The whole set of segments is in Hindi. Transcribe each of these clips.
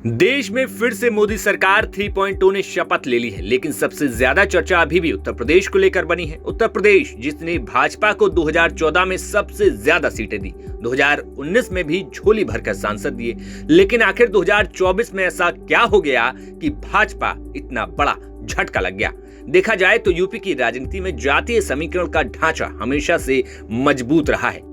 देश में फिर से मोदी सरकार 3.0 ने शपथ ले ली है, लेकिन सबसे ज्यादा चर्चा अभी भी उत्तर प्रदेश को लेकर बनी है। उत्तर प्रदेश जिसने भाजपा को 2014 में सबसे ज्यादा सीटें दी, 2019 में भी झोली भरकर सांसद दिए, लेकिन आखिर 2024 में ऐसा क्या हो गया कि भाजपा इतना बड़ा झटका लग गया। देखा जाए तो यूपी की राजनीति में जातीय समीकरण का ढांचा हमेशा से मजबूत रहा है।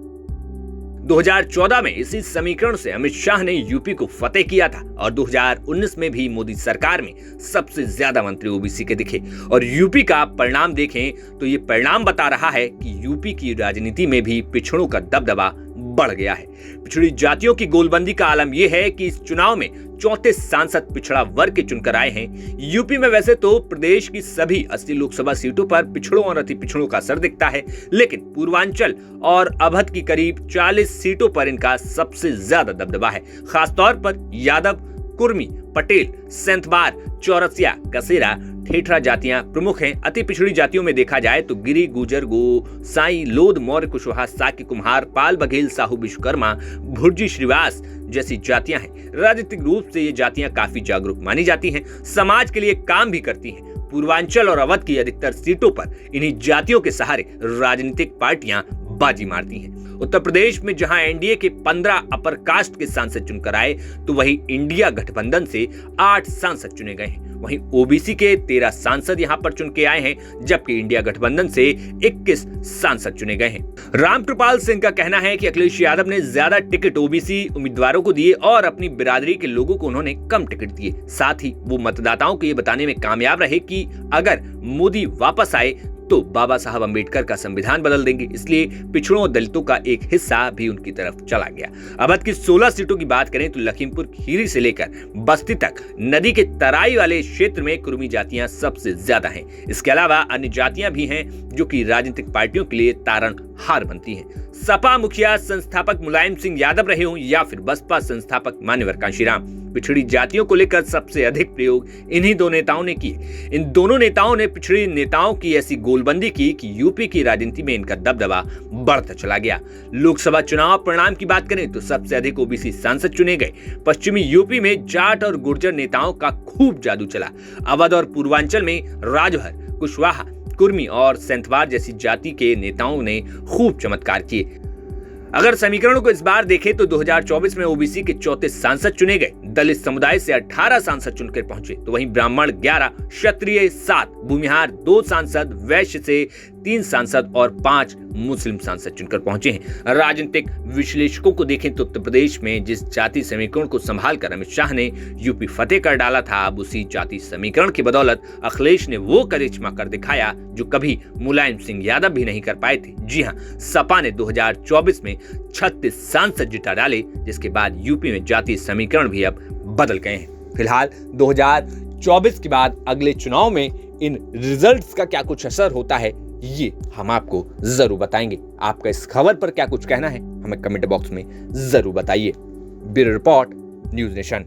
2014 में इसी समीकरण से अमित शाह ने यूपी को फतेह किया था और 2019 में भी मोदी सरकार में सबसे ज्यादा मंत्री ओबीसी के दिखे। और यूपी का परिणाम देखें तो ये परिणाम बता रहा है कि यूपी की राजनीति में भी पिछड़ों का दबदबा बढ़ गया है। पिछड़ी जातियों की गोलबंदी का आलम यह है कि इस चुनाव में 34 सांसद पिछड़ा वर्ग के चुनकर आए हैं। यूपी में वैसे तो प्रदेश की सभी 80 लोकसभा सीटों पर पिछड़ों और अति पिछड़ों का असर दिखता है, लेकिन पूर्वांचल और अवध की करीब 40 सीटों पर इनका सबसे ज्यादा दबदबा है। खासतौर पर यादव, कुर्मी, पटेल, सेंथवार, चौरसिया, कसेरा, ठेठरा जातियां प्रमुख हैं। अति पिछड़ी जातियों में देखा जाए तो गिरी, गुजर, गोसाई, लोध, मौर्य, कुशवाहा, साक्य, कुम्हार, पाल, बघेल, साहू, विश्वकर्मा, भुर्जी, श्रीवास जैसी जातियां हैं। राजनीतिक रूप से ये जातियां काफी जागरूक मानी जाती हैं, समाज के लिए काम भी करती हैं। पूर्वांचल और अवध की अधिकतर सीटों पर इन्हीं जातियों के सहारे राजनीतिक पार्टियां बाजी मारती हैं। उत्तर प्रदेश में जहां एनडीए के 15 अपर कास्ट के सांसद चुनकर आए, तो वहीं इंडिया गठबंधन से 8 सांसद चुने गए हैं। वहीं ओबीसी के 13 सांसद यहां पर चुन के आए हैं, जबकि इंडिया गठबंधन से 21 सांसद चुने गए हैं। रामकृपाल सिंह का कहना है कि अखिलेश यादव ने ज्यादा टिकट ओबीसी उम्मीदवारों को दिए और अपनी बिरादरी के लोगों को उन्होंने कम टिकट दिए। साथ ही वो मतदाताओं को ये बताने में कामयाब रहे कि अगर मोदी वापस आए तो बाबा साहब अंबेडकर का संविधान बदल देंगे, इसलिए पिछड़ों और दलितों का एक हिस्सा भी उनकी तरफ चला गया। अवध की 16 सीटों की बात करें तो लखीमपुर खीरी से लेकर बस्ती तक नदी के तराई वाले क्षेत्र में कुर्मी जातियां सबसे ज्यादा हैं। इसके अलावा अन्य जातियां भी हैं जो कि राजनीतिक पार्टियों के लिए तारणहार बनती हैं। सपा मुखिया संस्थापक मुलायम सिंह यादव रहे हों या फिर बसपा संस्थापक मान्यवर कांशीराम, पिछड़ी जातियों को लेकर सबसे अधिक प्रयोग इन्हीं दो नेताओं ने किए। इन दोनों नेताओं ने पिछड़ी नेताओं की ऐसी गोलबंदी की कि यूपी की राजनीति में इनका दबदबा बढ़ता चला गया। लोकसभा चुनाव परिणाम की बात करें तो सबसे अधिक ओबीसी सांसद चुने गए। पश्चिमी यूपी में जाट और गुर्जर नेताओं का खूब जादू चला। अवध और पूर्वांचल में राजभर, कुशवाहा, कुर्मी और सेंथवार जैसी जाति के नेताओं ने खूब चमत्कार किए। अगर समीकरणों को इस बार देखें तो 2024 में ओबीसी के 34 सांसद चुने गए, दलित समुदाय से 18 सांसद चुनकर पहुंचे, तो वहीं ब्राह्मण 11, क्षत्रिय 7, भूमिहार 2 सांसद, वैश्य से 3 सांसद और 5 मुस्लिम सांसद चुनकर पहुंचे हैं। राजनीतिक विश्लेषकों को देखें तो उत्तर प्रदेश में जिस जाति समीकरण को संभालकर अमित शाह ने यूपी फतेह कर डाला था, अब उसी जाति समीकरण की बदौलत अखिलेश ने वो करिश्मा कर दिखाया जो कभी मुलायम सिंह यादव भी नहीं कर पाए थे। जी हां, सपा ने 2024 में 36 सांसद जिता डाले, जिसके बाद यूपी में जातीय समीकरण भी अब बदल गए हैं। फिलहाल 2024 के बाद अगले चुनाव में इन रिजल्ट्स का क्या कुछ असर होता है, ये हम आपको जरूर बताएंगे। आपका इस खबर पर क्या कुछ कहना है, हमें कमेंट बॉक्स में जरूर बताइए। Bureau report, news nation.